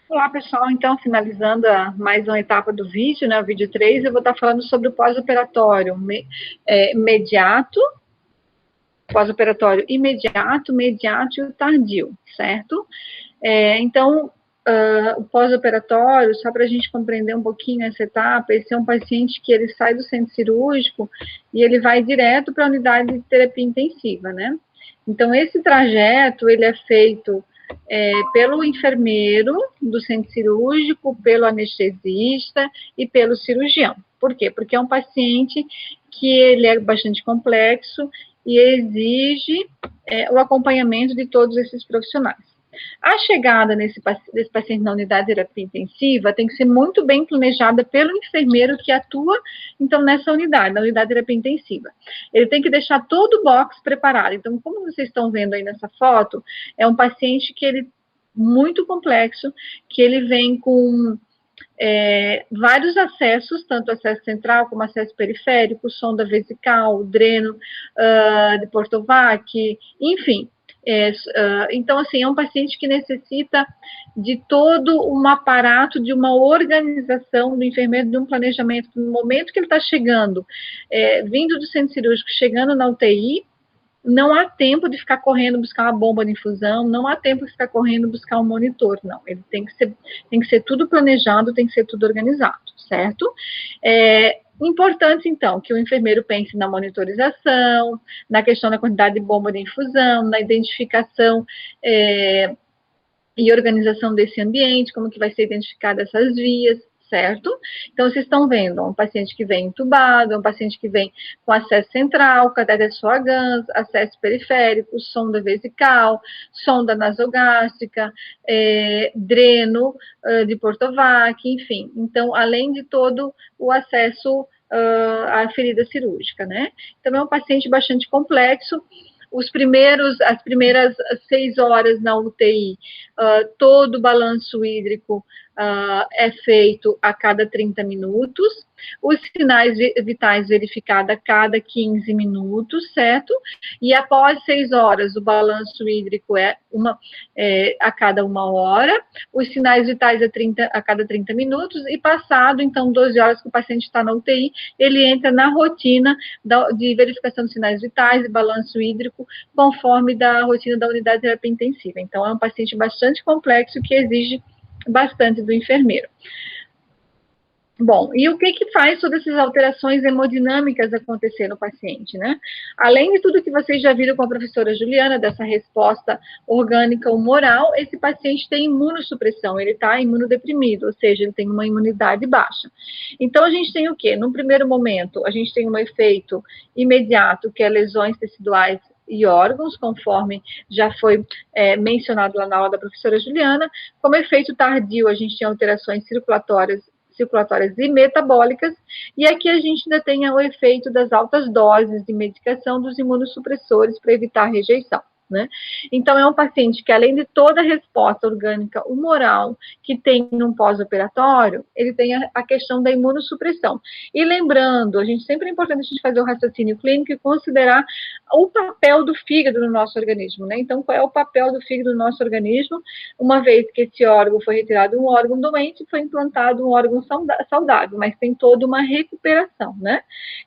Olá, pessoal. Então, finalizando mais uma etapa do vídeo, né, o vídeo 3, eu vou estar falando sobre o pós-operatório imediato, pós-operatório imediato, mediato e tardio, certo? Então, o pós-operatório, só para a gente compreender um pouquinho essa etapa, esse é um paciente que ele sai do centro cirúrgico e ele vai direto para a unidade de terapia intensiva, né? Então, esse trajeto, ele é feito pelo enfermeiro do centro cirúrgico, pelo anestesista e pelo cirurgião. Por quê? Porque é um paciente que ele é bastante complexo e exige o acompanhamento de todos esses profissionais. A chegada desse paciente na unidade de terapia intensiva tem que ser muito bem planejada pelo enfermeiro que atua, então, nessa unidade, na unidade de terapia intensiva. Ele tem que deixar todo o box preparado. Então, como vocês estão vendo aí nessa foto, é um paciente que ele muito complexo, que ele vem com vários acessos, tanto acesso central como acesso periférico, sonda vesical, dreno de Portovac, enfim. Então, assim, é um paciente que necessita de todo um aparato, de uma organização do enfermeiro, de um planejamento. No momento que ele está chegando, vindo do centro cirúrgico, chegando na UTI, não há tempo de ficar correndo buscar uma bomba de infusão, não há tempo de ficar correndo buscar um monitor, não. Ele tem que ser tudo planejado, tem que ser tudo organizado, certo? Importante, então, que o enfermeiro pense na monitorização, na questão da quantidade de bomba de infusão, na identificação e organização desse ambiente, como que vai ser identificada essas vias, certo? Então, vocês estão vendo um paciente que vem entubado, um paciente que vem com acesso central, catéter Swagan, acesso periférico, sonda vesical, sonda nasogástrica, dreno de Portovac, enfim. Então, além de todo o acesso à ferida cirúrgica, né? Então, é um paciente bastante complexo. As primeiras 6 horas na UTI, todo o balanço hídrico é feito a cada 30 minutos, os sinais vitais verificados a cada 15 minutos, certo? E após 6 horas, o balanço hídrico é a cada 1 hora, os sinais vitais a cada 30 minutos, e passado, então, 12 horas que o paciente está na UTI, ele entra na rotina de verificação dos sinais vitais e balanço hídrico, conforme da rotina da unidade de terapia intensiva. Então, é um paciente bastante complexo que exige bastante do enfermeiro. Bom, e o que faz todas essas alterações hemodinâmicas acontecer no paciente, né? Além de tudo que vocês já viram com a professora Juliana, dessa resposta orgânica humoral, esse paciente tem imunossupressão, ele está imunodeprimido, ou seja, ele tem uma imunidade baixa. Então, a gente tem o quê? No primeiro momento, a gente tem um efeito imediato, que é lesões teciduais e órgãos, conforme já foi mencionado lá na aula da professora Juliana. Como efeito tardio, a gente tem alterações circulatórias e metabólicas, e aqui a gente ainda tem o efeito das altas doses de medicação dos imunossupressores para evitar a rejeição, né? Então, é um paciente que, além de toda a resposta orgânica humoral que tem num pós-operatório, ele tem a questão da imunossupressão. E lembrando, sempre é importante a gente fazer o raciocínio clínico e considerar o papel do fígado no nosso organismo, né? Então, qual é o papel do fígado no nosso organismo? Uma vez que esse órgão foi retirado um órgão doente, foi implantado um órgão saudável, mas tem toda uma recuperação, né?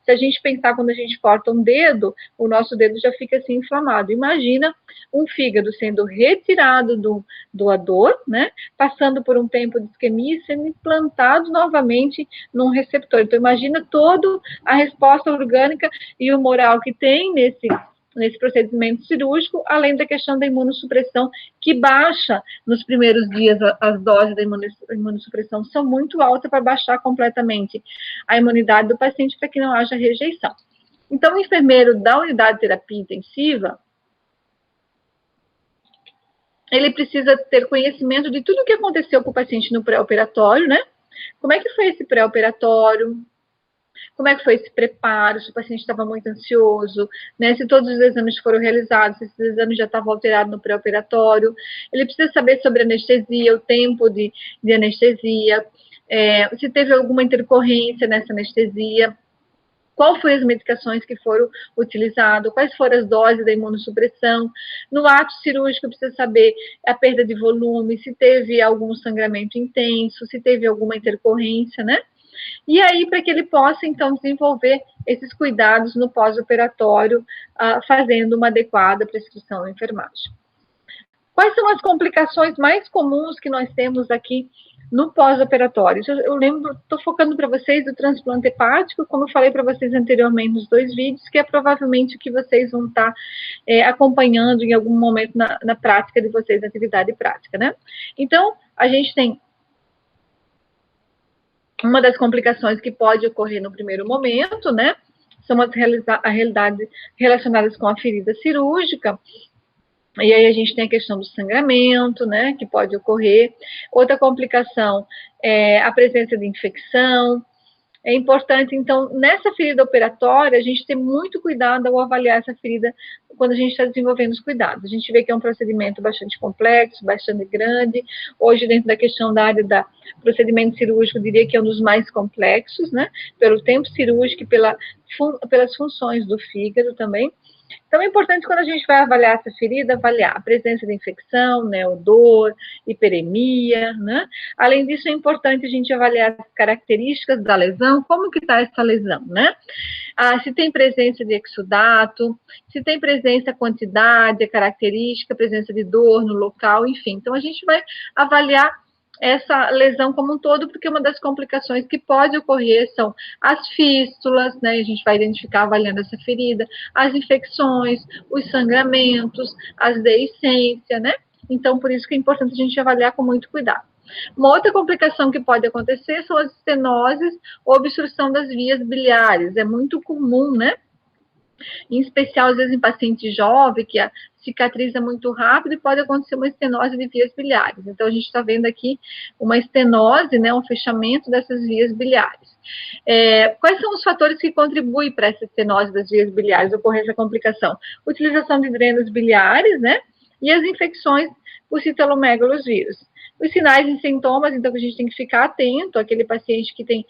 Se a gente pensar quando a gente corta um dedo, o nosso dedo já fica assim inflamado. Imagina um fígado sendo retirado do doador, né? Passando por um tempo de isquemia e sendo implantado novamente num receptor. Então, imagina toda a resposta orgânica e humoral que tem nesse procedimento cirúrgico, além da questão da imunossupressão, que baixa nos primeiros dias. As doses da imunossupressão são muito altas para baixar completamente a imunidade do paciente para que não haja rejeição. Então, o enfermeiro da unidade de terapia intensiva, ele precisa ter conhecimento de tudo o que aconteceu com o paciente no pré-operatório, né? Como é que foi esse pré-operatório? Como é que foi esse preparo, se o paciente estava muito ansioso, né? Se todos os exames foram realizados, se esses exames já estavam alterados no pré-operatório. Ele precisa saber sobre anestesia, o tempo de anestesia, se teve alguma intercorrência nessa anestesia. qual foram as medicações que foram utilizadas, quais foram as doses da imunossupressão. No ato cirúrgico, precisa saber a perda de volume, se teve algum sangramento intenso, se teve alguma intercorrência, né? E aí, para que ele possa, então, desenvolver esses cuidados no pós-operatório, fazendo uma adequada prescrição de enfermagem. Quais são as complicações mais comuns que nós temos aqui no pós-operatório? Eu lembro, estou focando para vocês o transplante hepático, como eu falei para vocês anteriormente nos 2 vídeos, que é provavelmente o que vocês vão estar acompanhando em algum momento na prática de vocês, na atividade prática, né? Então, a gente tem uma das complicações que pode ocorrer no primeiro momento, né? São as realidades relacionadas com a ferida cirúrgica. E aí a gente tem a questão do sangramento, né, que pode ocorrer. Outra complicação é a presença de infecção. É importante, então, nessa ferida operatória, a gente ter muito cuidado ao avaliar essa ferida quando a gente está desenvolvendo os cuidados. A gente vê que é um procedimento bastante complexo, bastante grande. Hoje, dentro da questão da área da procedimento cirúrgico, eu diria que é um dos mais complexos, né, pelo tempo cirúrgico e pelas funções do fígado também. Então, é importante, quando a gente vai avaliar essa ferida, avaliar a presença de infecção, né, odor, hiperemia, né? Além disso, é importante a gente avaliar as características da lesão, como que está essa lesão, né? Se tem presença de exudato, se tem presença, quantidade, a característica, presença de dor no local, enfim. Então, a gente vai avaliar essa lesão como um todo, porque uma das complicações que pode ocorrer são as fístulas, né, a gente vai identificar avaliando essa ferida, as infecções, os sangramentos, as deiscências, né, então por isso que é importante a gente avaliar com muito cuidado. Uma outra complicação que pode acontecer são as estenoses ou obstrução das vias biliares, é muito comum, né, em especial, às vezes, em paciente jovem, que a cicatriza muito rápido e pode acontecer uma estenose de vias biliares. Então, a gente está vendo aqui uma estenose, né, um fechamento dessas vias biliares. Quais são os fatores que contribuem para essa estenose das vias biliares, ocorrer essa complicação? Utilização de drenos biliares, né, e as infecções por citalomegalovírus. Os sinais e sintomas, então, que a gente tem que ficar atento, aquele paciente que tem,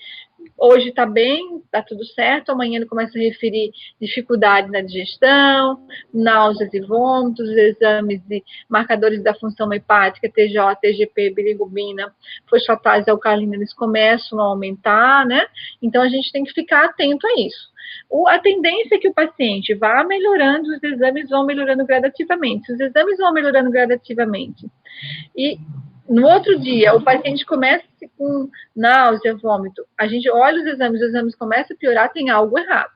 hoje está bem, está tudo certo, amanhã ele começa a referir dificuldade na digestão, náuseas e vômitos, exames de marcadores da função hepática, TJ, TGP, bilirrubina, fosfatase alcalina, eles começam a aumentar, né? Então, a gente tem que ficar atento a isso. A tendência é que o paciente vá melhorando, os exames vão melhorando gradativamente. Se os exames vão melhorando gradativamente e no outro dia, o paciente começa com náusea, vômito, a gente olha os exames começam a piorar, tem algo errado,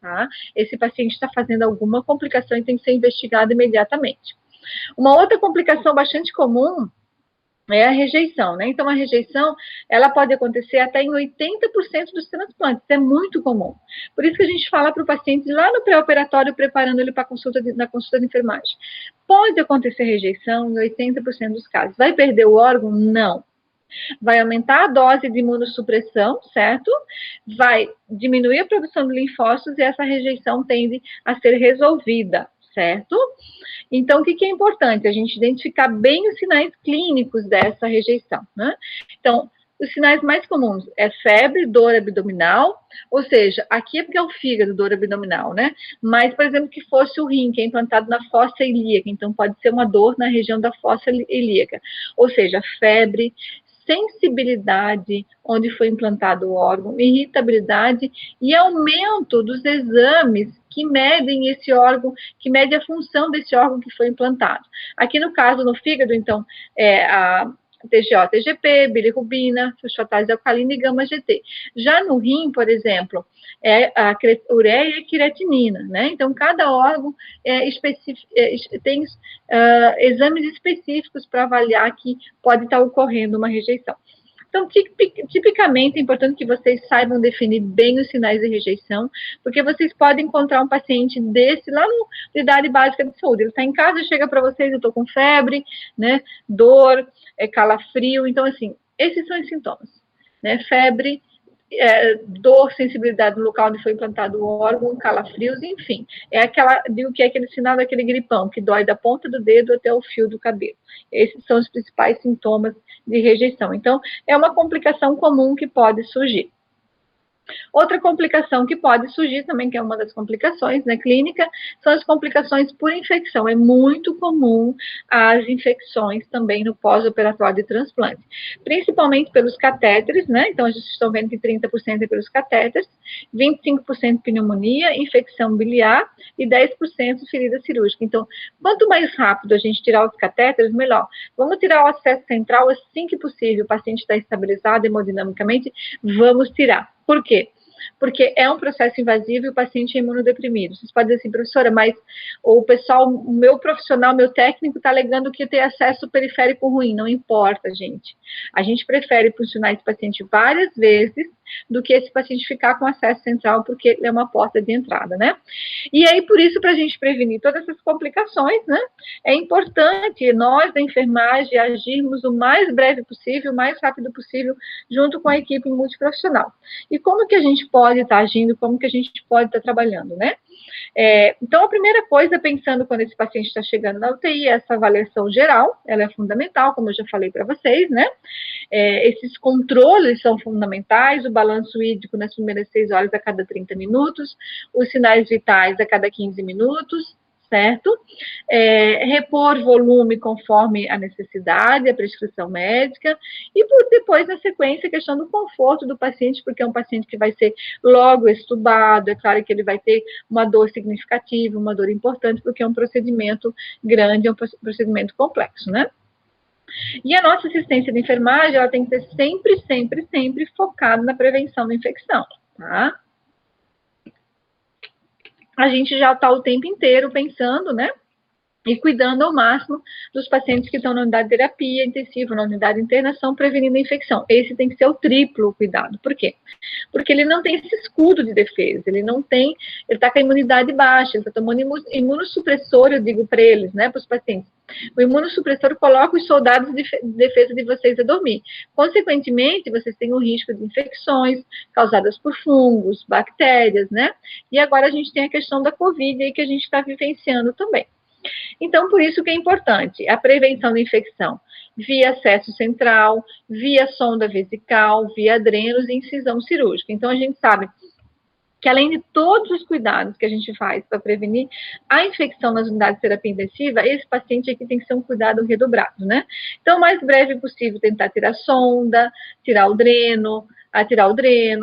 tá? Esse paciente está fazendo alguma complicação e tem que ser investigado imediatamente. Uma outra complicação bastante comum é a rejeição, né? Então, a rejeição, ela pode acontecer até em 80% dos transplantes, é muito comum. Por isso que a gente fala para o paciente lá no pré-operatório, preparando ele para na consulta de enfermagem. Pode acontecer rejeição em 80% dos casos. Vai perder o órgão? Não. Vai aumentar a dose de imunossupressão, certo? Vai diminuir a produção de linfócitos e essa rejeição tende a ser resolvida, certo? Então, o que é importante? A gente identificar bem os sinais clínicos dessa rejeição, né? Então, os sinais mais comuns é febre, dor abdominal, ou seja, aqui é porque é o fígado, dor abdominal, né? Mas, por exemplo, que fosse o rim, que é implantado na fossa ilíaca, então pode ser uma dor na região da fossa ilíaca, ou seja, febre, sensibilidade onde foi implantado o órgão, irritabilidade e aumento dos exames que medem esse órgão, que mede a função desse órgão que foi implantado. Aqui no caso, no fígado, então, a TGO, TGP, bilirrubina, fosfatase alcalina e gama-GT. Já no rim, por exemplo, é a ureia e creatinina, né? Então, cada órgão tem exames específicos para avaliar que pode estar ocorrendo uma rejeição. Então, tipicamente, é importante que vocês saibam definir bem os sinais de rejeição, porque vocês podem encontrar um paciente desse lá no Unidade Básica de Saúde. Ele está em casa, chega para vocês, eu estou com febre, né, dor, calafrio. Então, assim, esses são os sintomas, né, febre, dor, sensibilidade no local onde foi implantado o órgão, calafrios, enfim. Digo que é aquele sinal daquele gripão, que dói da ponta do dedo até o fio do cabelo. Esses são os principais sintomas de rejeição. Então, é uma complicação comum que pode surgir. Outra complicação que pode surgir também, que é uma das complicações, né, clínica, são as complicações por infecção. É muito comum as infecções também no pós-operatório de transplante, principalmente pelos catéteres, né, então a gente está vendo que 30% é pelos catéteres, 25% pneumonia, infecção biliar e 10% ferida cirúrgica. Então, quanto mais rápido a gente tirar os catéteres, melhor. Vamos tirar o acesso central assim que possível, o paciente está estabilizado hemodinamicamente, vamos tirar. Por quê? Porque é um processo invasivo e o paciente é imunodeprimido. Vocês podem dizer assim, professora, mas o pessoal, o meu profissional, meu técnico está alegando que tem acesso periférico ruim. Não importa, gente. A gente prefere funcionar esse paciente várias vezes do que esse paciente ficar com acesso central, porque ele é uma porta de entrada, né? E aí, por isso, para a gente prevenir todas essas complicações, né, é importante nós, da enfermagem, agirmos o mais breve possível, o mais rápido possível, junto com a equipe multiprofissional. E como que a gente pode estar agindo, como que a gente pode estar trabalhando, né? Então, a primeira coisa, pensando quando esse paciente está chegando na UTI, é essa avaliação geral, ela é fundamental, como eu já falei para vocês, né? Esses controles são fundamentais, o balanço hídrico nas primeiras 6 horas a cada 30 minutos, os sinais vitais a cada 15 minutos, certo? Repor volume conforme a necessidade, a prescrição médica, e depois, na sequência, a questão do conforto do paciente, porque é um paciente que vai ser logo extubado, é claro que ele vai ter uma dor significativa, uma dor importante, porque é um procedimento grande, é um procedimento complexo, né? E a nossa assistência de enfermagem, ela tem que ser sempre, sempre, sempre focada na prevenção da infecção, tá? A gente já está o tempo inteiro pensando, né? E cuidando ao máximo dos pacientes que estão na unidade de terapia intensiva, na unidade de internação, prevenindo a infecção. Esse tem que ser o triplo cuidado. Por quê? Porque ele não tem esse escudo de defesa, ele está com a imunidade baixa, ele está tomando imunossupressor, eu digo para eles, né, para os pacientes. O imunossupressor coloca os soldados de defesa de vocês a dormir. Consequentemente, vocês têm o risco de infecções causadas por fungos, bactérias, né? E agora a gente tem a questão da Covid aí que a gente está vivenciando também. Então, por isso que é importante a prevenção da infecção via acesso central, via sonda vesical, via drenos e incisão cirúrgica. Então, a gente sabe que além de todos os cuidados que a gente faz para prevenir a infecção nas unidades de terapia intensiva, esse paciente aqui tem que ser um cuidado redobrado, né? Então, o mais breve possível, tentar tirar a sonda, tirar o dreno,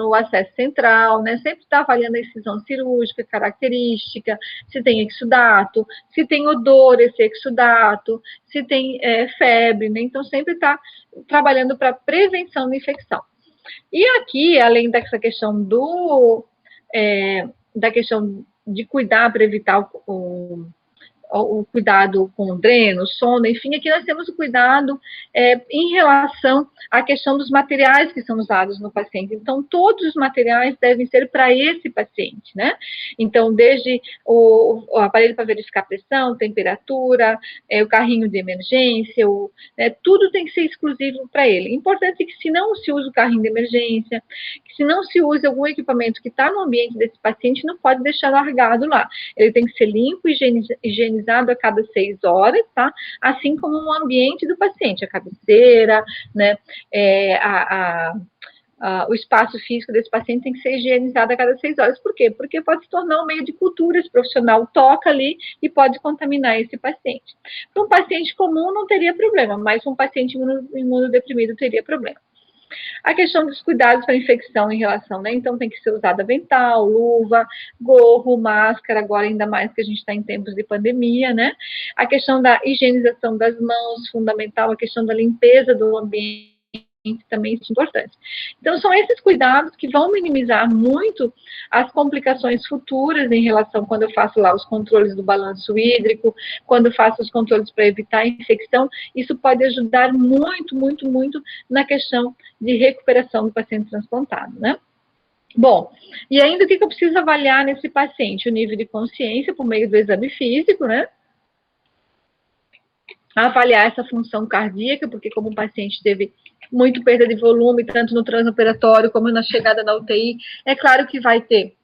o acesso central, né? Sempre estar avaliando a incisão cirúrgica, característica, se tem exudato, se tem odor esse exudato, se tem febre, né? Então, sempre estar trabalhando para prevenção da infecção. E aqui, além dessa questão da questão de cuidar para evitar o cuidado com o dreno, sonda, enfim, aqui nós temos o cuidado em relação à questão dos materiais que são usados no paciente. Então, todos os materiais devem ser para esse paciente, né? Então, desde o aparelho para verificar pressão, temperatura, o carrinho de emergência, tudo tem que ser exclusivo para ele. Importante é que se não se usa o carrinho de emergência, que se não se usa algum equipamento que está no ambiente desse paciente, não pode deixar largado lá. Ele tem que ser limpo, higienizado a cada 6 horas, tá? Assim como o ambiente do paciente, a cabeceira, né? O espaço físico desse paciente tem que ser higienizado a cada 6 horas. Por quê? Porque pode se tornar um meio de cultura, esse profissional toca ali e pode contaminar esse paciente. Para um paciente comum não teria problema, mas um paciente imunodeprimido teria problema. A questão dos cuidados para infecção em relação, né? Então, tem que ser usada avental, luva, gorro, máscara, agora ainda mais que a gente está em tempos de pandemia, né? A questão da higienização das mãos, fundamental, a questão da limpeza do ambiente também é importante. Então, são esses cuidados que vão minimizar muito as complicações futuras em relação, quando eu faço lá os controles do balanço hídrico, quando eu faço os controles para evitar a infecção, isso pode ajudar muito, muito, muito na questão de recuperação do paciente transplantado, né? Bom, e ainda o que eu preciso avaliar nesse paciente? O nível de consciência por meio do exame físico, né? Avaliar essa função cardíaca, porque como o paciente teve muito perda de volume, tanto no transoperatório como na chegada na UTI, é claro que vai ter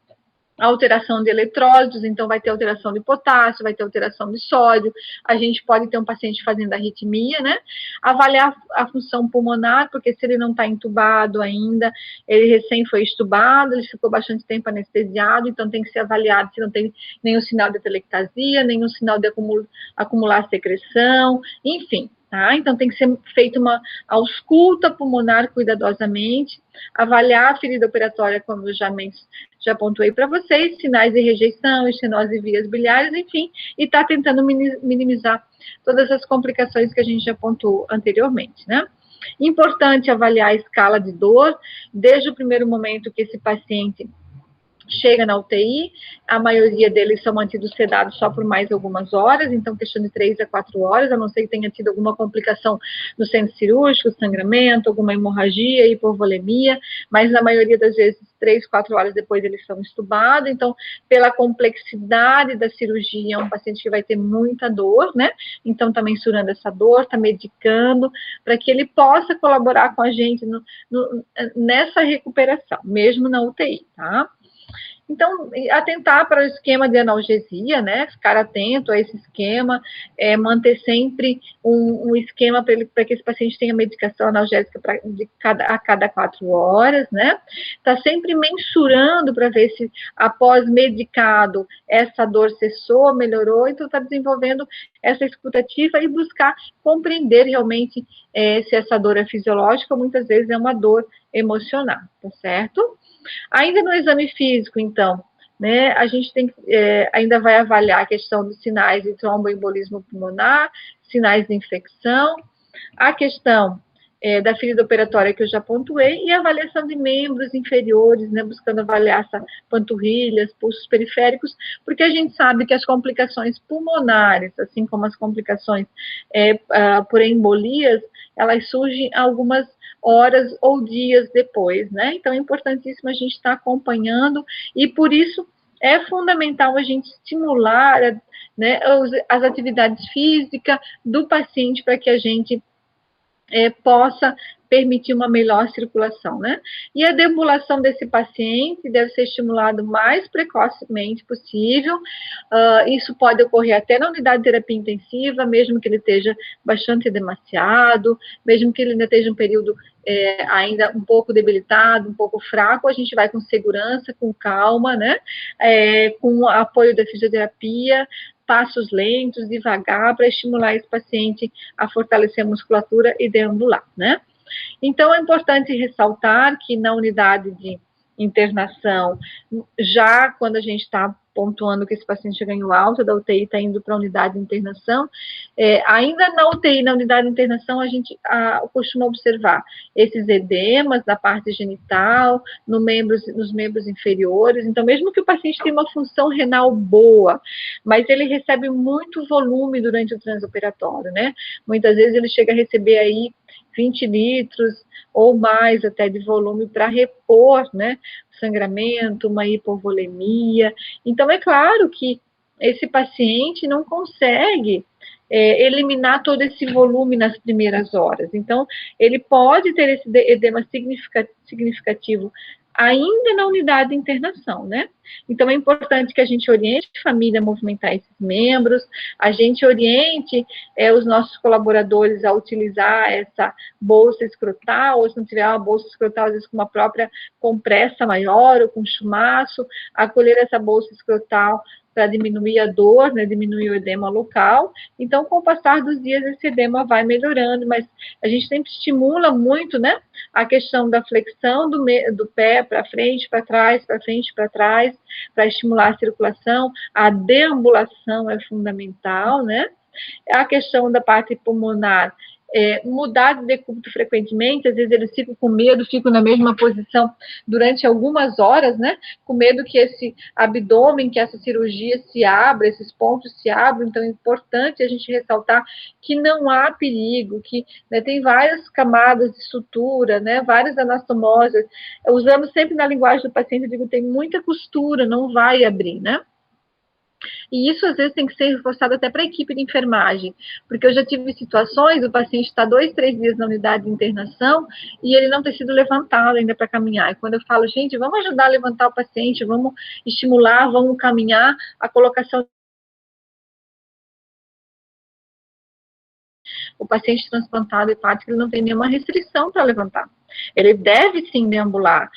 alteração de eletrólitos, então vai ter alteração de potássio, vai ter alteração de sódio, a gente pode ter um paciente fazendo arritmia, né? Avaliar a função pulmonar, porque se ele não está entubado ainda, ele recém foi estubado, ele ficou bastante tempo anestesiado, então tem que ser avaliado se não tem nenhum sinal de atelectasia, nenhum sinal de acumular secreção, enfim. Tá? Então, tem que ser feita uma ausculta pulmonar cuidadosamente, avaliar a ferida operatória, como eu já pontuei para vocês, sinais de rejeição, estenose de vias biliares, enfim, e está tentando minimizar todas as complicações que a gente já pontuou anteriormente, né? Importante avaliar a escala de dor, desde o primeiro momento que esse paciente chega na UTI, a maioria deles são mantidos sedados só por mais algumas horas, então questão de 3 a 4 horas, a não ser que tenha tido alguma complicação no centro cirúrgico, sangramento, alguma hemorragia, hipovolemia, mas na maioria das vezes 3, 4 horas depois eles são estubados, então pela complexidade da cirurgia, é um paciente que vai ter muita dor, né, então está mensurando essa dor, está medicando, para que ele possa colaborar com a gente nessa recuperação, mesmo na UTI, tá? Então, atentar para o esquema de analgesia, né? Ficar atento a esse esquema, manter sempre um esquema para que esse paciente tenha medicação analgésica a cada 4 horas, né? Tá sempre mensurando para ver se, após medicado, essa dor cessou, melhorou, então está desenvolvendo essa escutativa e buscar compreender realmente se essa dor é fisiológica, ou muitas vezes é uma dor emocional, tá certo? Ainda no exame físico, então, né, a gente ainda vai avaliar a questão dos sinais de tromboembolismo pulmonar, sinais de infecção, a questão da ferida operatória que eu já pontuei, e a avaliação de membros inferiores, né, buscando avaliar essa panturrilhas, pulsos periféricos, porque a gente sabe que as complicações pulmonares, assim como as complicações por embolias, elas surgem algumas horas ou dias depois, né? Então, é importantíssimo a gente estar acompanhando, e por isso é fundamental a gente estimular, né, as atividades físicas do paciente para que a gente possa permitir uma melhor circulação, né? E a deambulação desse paciente deve ser estimulada o mais precocemente possível. Isso pode ocorrer até na unidade de terapia intensiva, mesmo que ele esteja bastante edemaciado, mesmo que ele ainda esteja um período ainda um pouco debilitado, um pouco fraco, a gente vai com segurança, com calma, né? Com o apoio da fisioterapia, passos lentos, devagar, para estimular esse paciente a fortalecer a musculatura e deambular, né? Então, é importante ressaltar que na unidade de internação, já quando a gente está pontuando que esse paciente ganhou alta da UTI, está indo para a unidade de internação, ainda na UTI, na unidade de internação, a gente costuma observar esses edemas da parte genital, nos membros inferiores. Então, mesmo que o paciente tenha uma função renal boa, mas ele recebe muito volume durante o transoperatório, né? Muitas vezes ele chega a receber aí 20 litros ou mais até de volume para repor, né, sangramento, uma hipovolemia. Então, é claro que esse paciente não consegue eliminar todo esse volume nas primeiras horas. Então, ele pode ter esse edema significativo ainda na unidade de internação, né? Então, é importante que a gente oriente a família a movimentar esses membros, a gente oriente os nossos colaboradores a utilizar essa bolsa escrotal, ou se não tiver uma bolsa escrotal, às vezes com uma própria compressa maior, ou com chumaço, acolher essa bolsa escrotal para diminuir a dor, né, diminuir o edema local. Então, com o passar dos dias, esse edema vai melhorando, mas a gente sempre estimula muito, né, a questão da flexão do pé para frente, para trás, para frente, para trás, para estimular a circulação. A deambulação é fundamental, né? A questão da parte pulmonar, mudar de decúbito frequentemente, às vezes eles ficam com medo, ficam na mesma posição durante algumas horas, né, com medo que esse abdômen, que essa cirurgia se abra, esses pontos se abram. Então é importante a gente ressaltar que não há perigo, que, né, tem várias camadas de sutura, né, várias anastomoses. Usamos sempre na linguagem do paciente, eu digo, tem muita costura, não vai abrir, né. E isso, às vezes, tem que ser reforçado até para a equipe de enfermagem, porque eu já tive situações, o paciente está 2, 3 dias na unidade de internação e ele não ter sido levantado ainda para caminhar. E quando eu falo, gente, vamos ajudar a levantar o paciente, vamos estimular, vamos caminhar, a colocação. O paciente transplantado hepático, ele não tem nenhuma restrição para levantar. Ele deve sim deambular.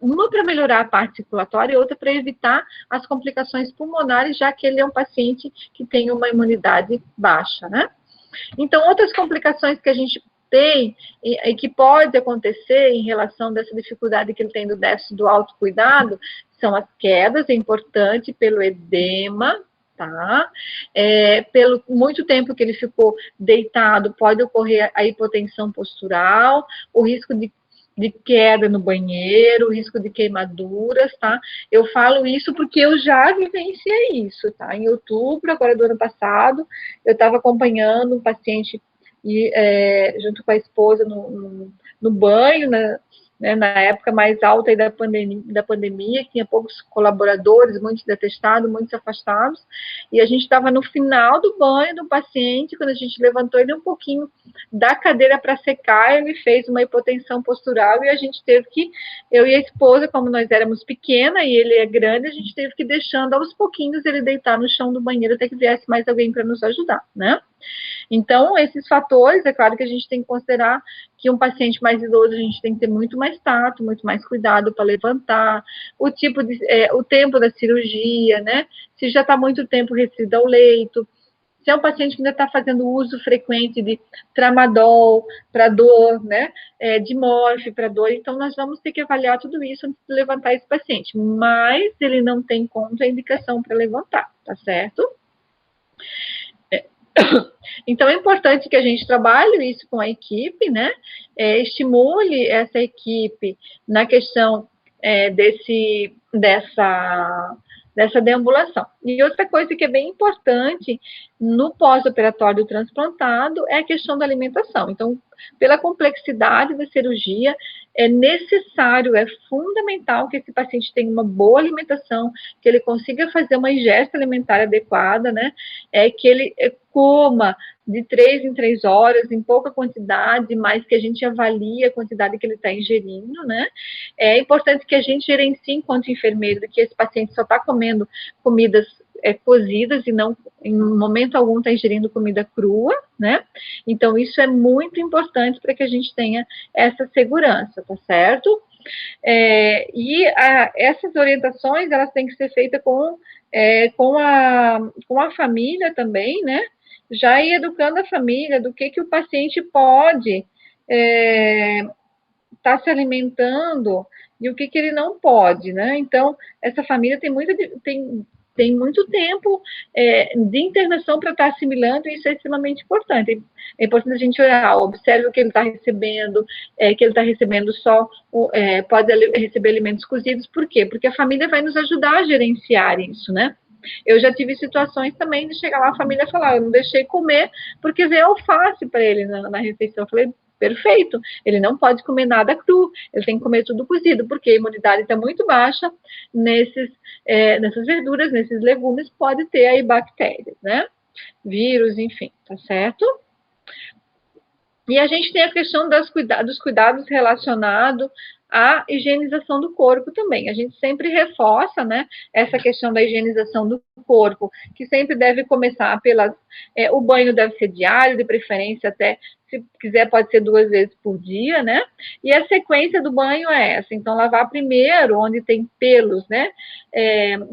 Uma para melhorar a parte circulatória e outra para evitar as complicações pulmonares, já que ele é um paciente que tem uma imunidade baixa, né? Então, outras complicações que a gente tem e que pode acontecer em relação dessa dificuldade que ele tem do déficit do autocuidado são as quedas, é importante, pelo edema, tá? Pelo muito tempo que ele ficou deitado, pode ocorrer a hipotensão postural, o risco de queda no banheiro, o risco de queimaduras, tá? Eu falo isso porque eu já vivenciei isso, tá? Em outubro, agora do ano passado, eu estava acompanhando um paciente junto com a esposa no banho, né, na época mais alta aí da pandemia, tinha poucos colaboradores, muitos detestados, muitos afastados, e a gente estava no final do banho do paciente, quando a gente levantou ele um pouquinho da cadeira para secar, ele fez uma hipotensão postural e a gente teve que, eu e a esposa, como nós éramos pequena e ele é grande, a gente teve que ir deixando aos pouquinhos ele deitar no chão do banheiro até que viesse mais alguém para nos ajudar, né? Então, esses fatores, é claro que a gente tem que considerar que um paciente mais idoso, a gente tem que ter muito mais tato, muito mais cuidado para levantar, o tempo da cirurgia, né? Se já está muito tempo restrito ao leito, se é um paciente que ainda está fazendo uso frequente de tramadol para dor, né? De morfe para dor, então nós vamos ter que avaliar tudo isso antes de levantar esse paciente. Mas ele não tem contraindicação para levantar, tá certo? Então, é importante que a gente trabalhe isso com a equipe, né? Estimule essa equipe na questão dessa deambulação. E outra coisa que é bem importante no pós-operatório do transplantado é a questão da alimentação. Então, pela complexidade da cirurgia, é necessário, é fundamental que esse paciente tenha uma boa alimentação, que ele consiga fazer uma ingesta alimentar adequada, né? Que ele coma de 3 em 3 horas, em pouca quantidade, mas que a gente avalie a quantidade que ele está ingerindo, né? É importante que a gente gerencie, enquanto enfermeiro, que esse paciente só está comendo comidas cozidas e não, em momento algum, está ingerindo comida crua, né? Então, isso é muito importante para que a gente tenha essa segurança, tá certo? Essas orientações, elas têm que ser feitas com a família também, né? Já ir educando a família do que o paciente pode estar se alimentando e o que ele não pode, né? Então, essa família tem muito tempo de internação para estar assimilando, e isso é extremamente importante. É importante a gente olhar, observe o que ele está recebendo, que ele está recebendo pode receber alimentos cozidos, por quê? Porque a família vai nos ajudar a gerenciar isso, né? Eu já tive situações também de chegar lá, a família falar, eu não deixei comer, porque veio alface para ele na refeição. Eu falei, perfeito, ele não pode comer nada cru, ele tem que comer tudo cozido, porque a imunidade está muito baixa nessas verduras, nesses legumes, pode ter aí bactérias, né? Vírus, enfim, tá certo? E a gente tem a questão dos cuidados relacionados à higienização do corpo também. A gente sempre reforça, né, essa questão da higienização do corpo, que sempre deve começar o banho deve ser diário, de preferência até, se quiser, pode ser 2 vezes por dia, né? E a sequência do banho é essa. Então, lavar primeiro onde tem pelos, né?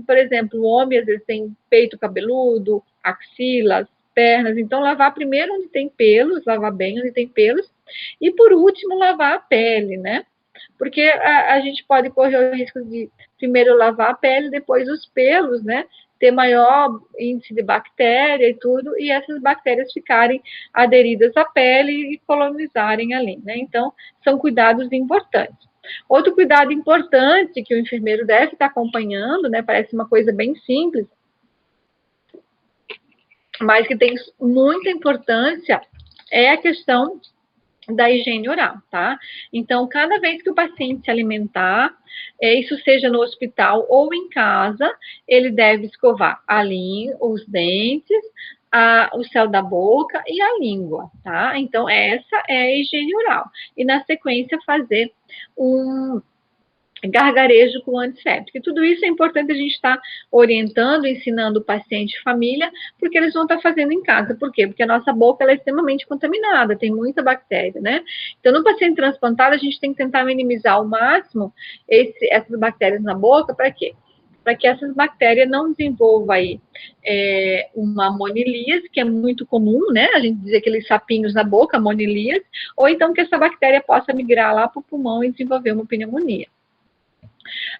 Por exemplo, o homem, às vezes, tem peito cabeludo, axilas, pernas, então lavar primeiro onde tem pelos, lavar bem onde tem pelos, e por último lavar a pele, né? Porque a gente pode correr o risco de primeiro lavar a pele, depois os pelos, né? Ter maior índice de bactéria e tudo, e essas bactérias ficarem aderidas à pele e colonizarem ali, né? Então, são cuidados importantes. Outro cuidado importante que o enfermeiro deve estar acompanhando, né? Parece uma coisa bem simples, mas que tem muita importância, é a questão da higiene oral, tá? Então, cada vez que o paciente se alimentar, isso seja no hospital ou em casa, ele deve escovar os dentes, o céu da boca e a língua, tá? Então, essa é a higiene oral. E, na sequência, fazer um gargarejo com antisséptico. E tudo isso é importante a gente estar orientando, ensinando o paciente e família, porque eles vão estar fazendo em casa. Por quê? Porque a nossa boca ela é extremamente contaminada, tem muita bactéria, né? Então, no paciente transplantado, a gente tem que tentar minimizar ao máximo essas bactérias na boca, para quê? Para que essas bactérias não desenvolvam aí uma monilias, que é muito comum, né? A gente dizer aqueles sapinhos na boca, monilias, ou então que essa bactéria possa migrar lá para o pulmão e desenvolver uma pneumonia.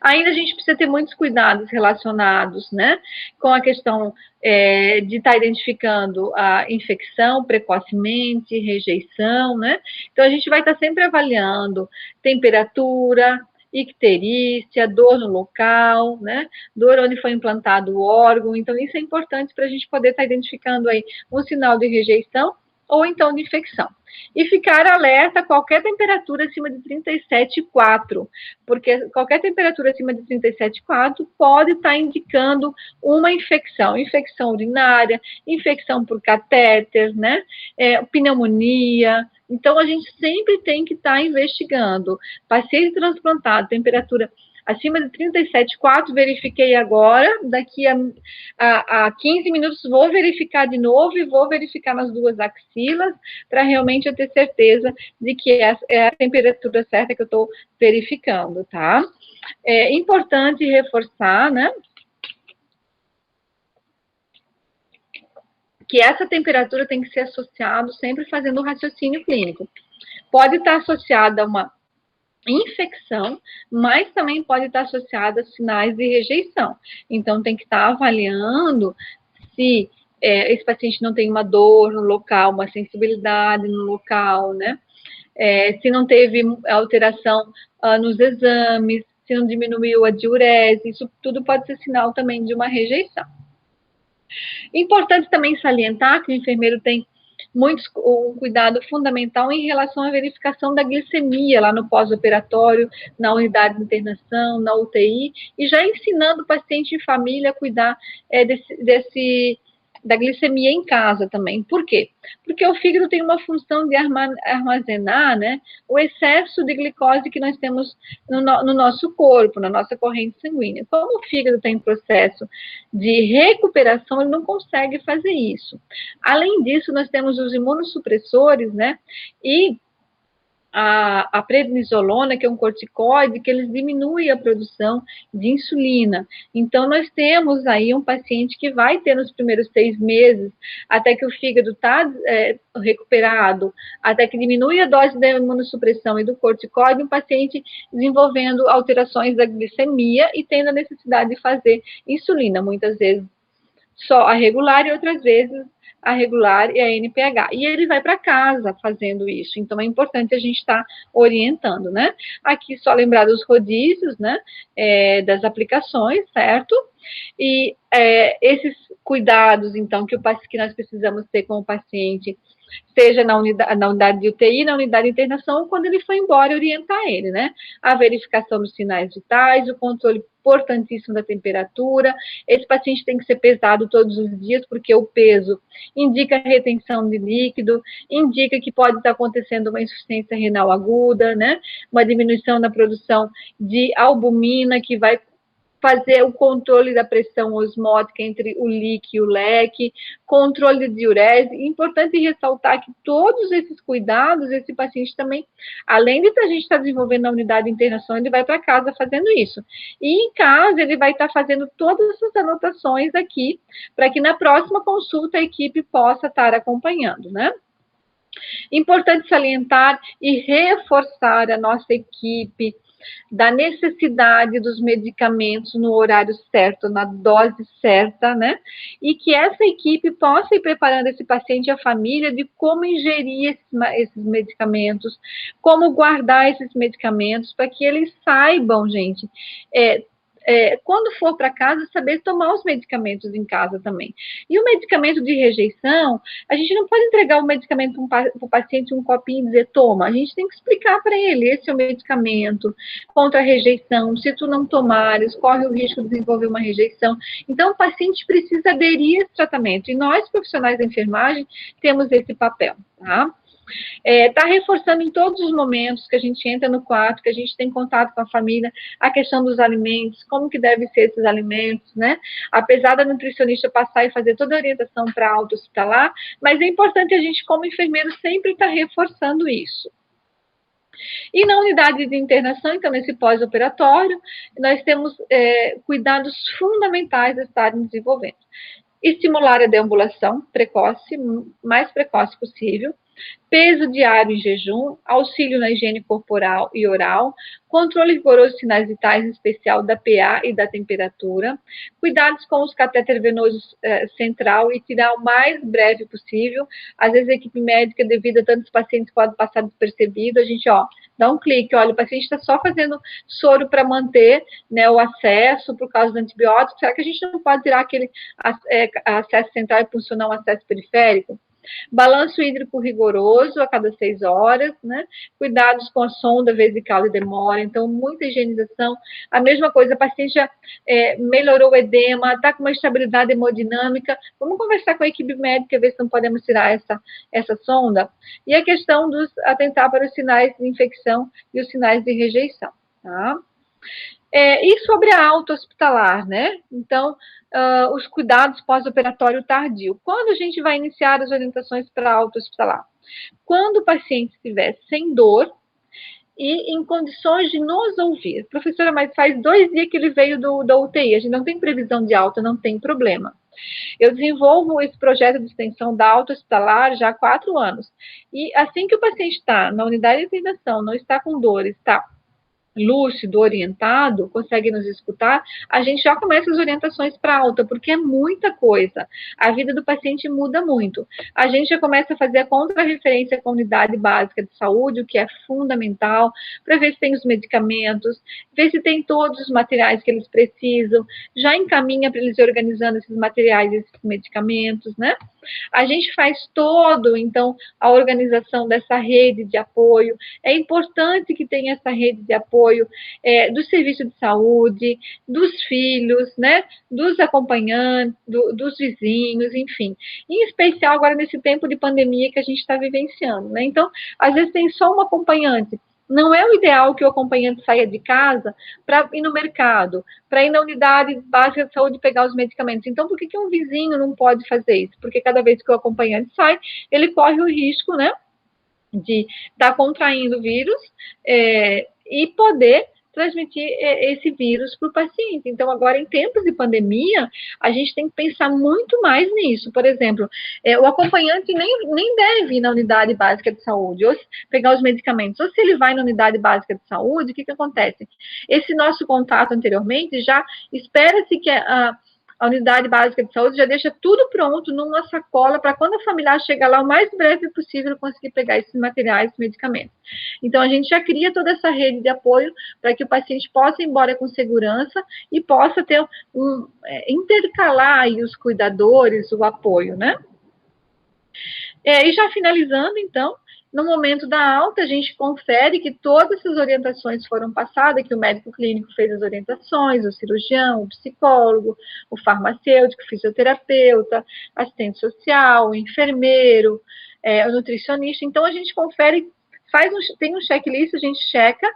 Ainda a gente precisa ter muitos cuidados relacionados, né, com a questão de estar identificando a infecção precocemente, rejeição, né? Então, a gente vai estar sempre avaliando temperatura, icterícia, dor no local, né? Dor onde foi implantado o órgão. Então, isso é importante para a gente poder estar identificando aí um sinal de rejeição ou então de infecção. E ficar alerta a qualquer temperatura acima de 37,4, porque qualquer temperatura acima de 37,4 pode estar indicando uma infecção urinária, infecção por catéter, né? Pneumonia. Então, a gente sempre tem que estar investigando. Paciente transplantado, temperatura acima de 37,4, verifiquei agora, daqui a 15 minutos vou verificar de novo e vou verificar nas duas axilas, para realmente eu ter certeza de que essa é a temperatura certa que eu estou verificando, tá? É importante reforçar, né, que essa temperatura tem que ser associada, sempre fazendo um raciocínio clínico. Pode estar associada a uma infecção, mas também pode estar associada a sinais de rejeição. Então, tem que estar avaliando se esse paciente não tem uma dor no local, uma sensibilidade no local, né? Se não teve alteração nos exames, se não diminuiu a diurese, isso tudo pode ser sinal também de uma rejeição. Importante também salientar que o enfermeiro tem um cuidado fundamental em relação à verificação da glicemia lá no pós-operatório, na unidade de internação, na UTI, e já ensinando o paciente e família a cuidar da glicemia em casa também. Por quê? Porque o fígado tem uma função de armazenar, né, o excesso de glicose que nós temos no nosso corpo, na nossa corrente sanguínea. Como o fígado está em processo de recuperação, ele não consegue fazer isso. Além disso, nós temos os imunossupressores, né, e a prednisolona, que é um corticoide, que eles diminuem a produção de insulina. Então, nós temos aí um paciente que vai ter nos primeiros 6 meses, até que o fígado está recuperado, até que diminui a dose da imunossupressão e do corticoide, um paciente desenvolvendo alterações da glicemia e tendo a necessidade de fazer insulina, muitas vezes só a regular e outras vezes a regular e a NPH. E ele vai para casa fazendo isso. Então, é importante a gente estar orientando, né? Aqui, só lembrar dos rodízios, né? Das aplicações, certo? E esses cuidados, então, que nós precisamos ter com o paciente, seja na unidade de UTI, na unidade de internação, quando ele for embora, orientar ele, né? A verificação dos sinais vitais, o controle importantíssimo da temperatura. Esse paciente tem que ser pesado todos os dias, porque o peso indica retenção de líquido, indica que pode estar acontecendo uma insuficiência renal aguda, né? Uma diminuição na produção de albumina, que vai fazer o controle da pressão osmótica entre o líquido e o leque, controle de diurese. Importante ressaltar que todos esses cuidados, esse paciente também, além de a gente estar desenvolvendo na unidade de internação, ele vai para casa fazendo isso. E em casa, ele vai estar fazendo todas essas anotações aqui, para que na próxima consulta a equipe possa estar acompanhando, né? Importante salientar e reforçar a nossa equipe da necessidade dos medicamentos no horário certo, na dose certa, né? E que essa equipe possa ir preparando esse paciente e a família de como ingerir esses medicamentos, como guardar esses medicamentos, para que eles saibam, gente, quando for para casa, saber tomar os medicamentos em casa também. E o medicamento de rejeição, a gente não pode entregar o medicamento para o paciente um copinho e dizer, toma. A gente tem que explicar para ele, esse é o medicamento contra a rejeição. Se tu não tomares, corre o risco de desenvolver uma rejeição. Então, o paciente precisa aderir a esse tratamento. E nós, profissionais da enfermagem, temos esse papel, tá? Está reforçando em todos os momentos que a gente entra no quarto, que a gente tem contato com a família, a questão dos alimentos, como que devem ser esses alimentos, né? Apesar da nutricionista passar e fazer toda a orientação para auto-hospitalar, mas é importante a gente, como enfermeiro, sempre estar reforçando isso. E na unidade de internação, então, nesse pós-operatório, nós temos cuidados fundamentais a estarem desenvolvendo. Estimular a deambulação precoce, mais precoce possível, peso diário em jejum, auxílio na higiene corporal e oral, controle rigoroso de sinais vitais, em especial da PA e da temperatura, cuidados com os catéter venoso central e tirar o mais breve possível. Às vezes a equipe médica, devido a tantos pacientes, pode passar despercebido, a gente, dá um clique, olha, o paciente está só fazendo soro para manter, né, o acesso por causa do antibiótico, será que a gente não pode tirar aquele acesso central e funcionar um acesso periférico? Balanço hídrico rigoroso a cada 6 horas, né? Cuidados com a sonda vesical e demora, então muita higienização. A mesma coisa, a paciente já melhorou o edema, está com uma estabilidade hemodinâmica. Vamos conversar com a equipe médica, ver se não podemos tirar essa sonda. E a questão dos atentar para os sinais de infecção e os sinais de rejeição, tá? E sobre a auto-hospitalar, né? Então, os cuidados pós-operatório tardio. Quando a gente vai iniciar as orientações para a auto-hospitalar? Quando o paciente estiver sem dor e em condições de nos ouvir. Professora, mas faz 2 dias que ele veio da UTI, a gente não tem previsão de alta, não tem problema. Eu desenvolvo esse projeto de extensão da auto-hospitalar já há 4 anos. E assim que o paciente está na unidade de internação, não está com dor, está lúcido, orientado, consegue nos escutar, a gente já começa as orientações para alta, porque é muita coisa. A vida do paciente muda muito. A gente já começa a fazer a contra-referência com a unidade básica de saúde, o que é fundamental, para ver se tem os medicamentos, ver se tem todos os materiais que eles precisam, já encaminha para eles ir organizando esses materiais, esses medicamentos, né? A gente faz então, a organização dessa rede de apoio. É importante que tenha essa rede de apoio do serviço de saúde, dos filhos, né, dos acompanhantes, dos vizinhos, enfim. Em especial agora nesse tempo de pandemia que a gente está vivenciando, né? Então, às vezes tem só um acompanhante. Não é o ideal que o acompanhante saia de casa para ir no mercado, para ir na unidade básica de saúde pegar os medicamentos. Então, por que um vizinho não pode fazer isso? Porque cada vez que o acompanhante sai, ele corre o risco, né, de estar contraindo o vírus e poder transmitir esse vírus para o paciente. Então, agora, em tempos de pandemia, a gente tem que pensar muito mais nisso. Por exemplo, o acompanhante nem deve ir na unidade básica de saúde, ou pegar os medicamentos. Ou se ele vai na unidade básica de saúde, o que acontece? Esse nosso contato anteriormente, já espera-se que a unidade básica de saúde já deixa tudo pronto numa sacola para quando a familiar chegar lá o mais breve possível conseguir pegar esses materiais, esses medicamentos. Então, a gente já cria toda essa rede de apoio para que o paciente possa ir embora com segurança e possa ter intercalar aí os cuidadores, o apoio, né? E já finalizando, então, no momento da alta, a gente confere que todas essas orientações foram passadas, que o médico clínico fez as orientações, o cirurgião, o psicólogo, o farmacêutico, o fisioterapeuta, assistente social, o enfermeiro, o nutricionista. Então, a gente confere, tem um checklist, a gente checa,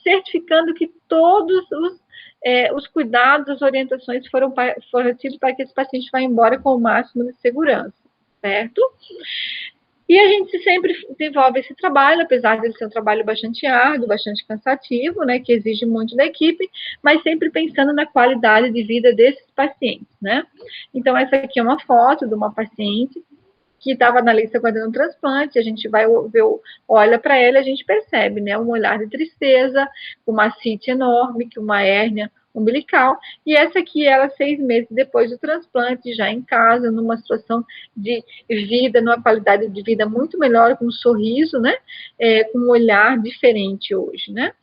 certificando que todos os cuidados, as orientações foram tidos para que esse paciente vá embora com o máximo de segurança, certo? E a gente sempre desenvolve esse trabalho, apesar de ser um trabalho bastante árduo, bastante cansativo, né, que exige muito da equipe, mas sempre pensando na qualidade de vida desses pacientes, né? Então, essa aqui é uma foto de uma paciente que estava na lista aguardando um transplante, a gente vai olha para ela, a gente percebe, né, um olhar de tristeza, uma cite enorme, que uma hérnia umbilical, e essa aqui, ela 6 meses depois do transplante, já em casa, numa situação de vida, numa qualidade de vida muito melhor, com um sorriso, né, com um olhar diferente hoje, né.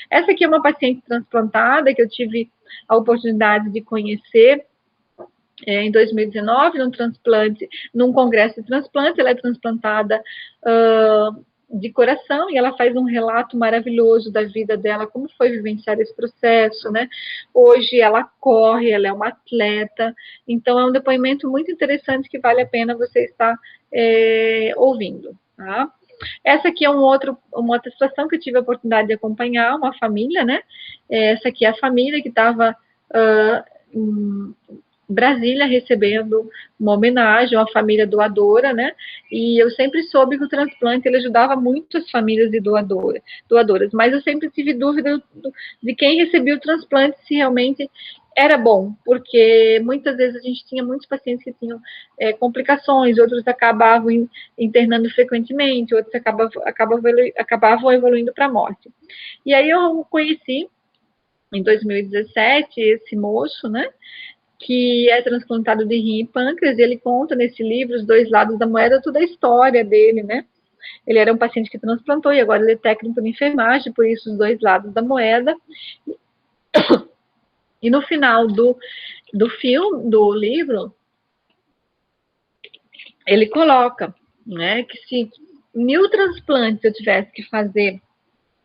Essa aqui é uma paciente transplantada, que eu tive a oportunidade de conhecer em 2019, num transplante, num congresso de transplante. Ela é transplantada de coração, e ela faz um relato maravilhoso da vida dela, como foi vivenciar esse processo, né? Hoje ela corre, ela é uma atleta, então é um depoimento muito interessante que vale a pena você estar ouvindo, tá? Essa aqui é uma outra situação que eu tive a oportunidade de acompanhar, uma família, né? Essa aqui é a família que estava em Brasília recebendo uma homenagem, uma família doadora, né? E eu sempre soube que o transplante ele ajudava muito as famílias de doadoras, mas eu sempre tive dúvida de quem recebia o transplante, se realmente era bom, porque muitas vezes a gente tinha muitos pacientes que tinham complicações, outros acabavam internando frequentemente, outros acabavam evoluindo para a morte. E aí eu conheci, em 2017, esse moço, né, que é transplantado de rim e pâncreas, e ele conta nesse livro os dois lados da moeda, toda a história dele, né? Ele era um paciente que transplantou e agora ele é técnico de enfermagem, por isso os dois lados da moeda. E no final do filme, do livro, ele coloca, né, que se 1000 transplantes eu tivesse que fazer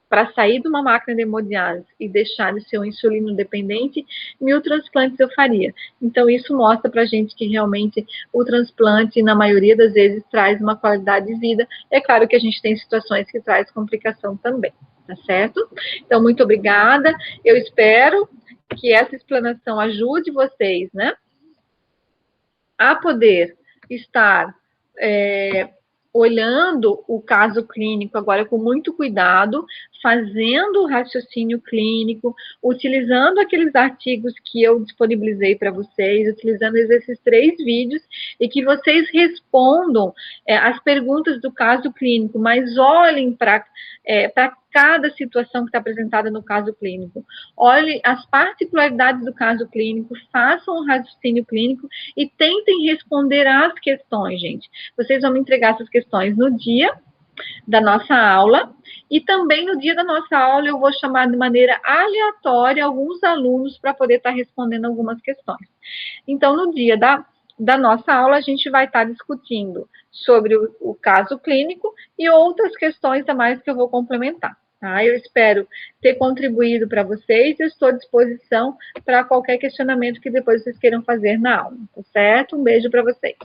para sair de uma máquina de hemodiálise e deixar de ser um insulino dependente, 1000 transplantes eu faria. Então, isso mostra para a gente que realmente o transplante, na maioria das vezes, traz uma qualidade de vida. É claro que a gente tem situações que traz complicação também, tá certo? Então, muito obrigada. Eu espero que essa explanação ajude vocês, né, a poder estar olhando o caso clínico agora com muito cuidado, fazendo o raciocínio clínico, utilizando aqueles artigos que eu disponibilizei para vocês, utilizando esses 3 vídeos, e que vocês respondam as perguntas do caso clínico, mas olhem para cada situação que está apresentada no caso clínico. Olhe as particularidades do caso clínico, façam um raciocínio clínico e tentem responder às questões, gente. Vocês vão me entregar essas questões no dia da nossa aula, e também no dia da nossa aula eu vou chamar de maneira aleatória alguns alunos para poder estar respondendo algumas questões. Então, no dia da nossa aula, a gente vai estar discutindo sobre o caso clínico e outras questões a mais que eu vou complementar. Tá? Eu espero ter contribuído para vocês, eu estou à disposição para qualquer questionamento que depois vocês queiram fazer na aula, tá certo? Um beijo para vocês.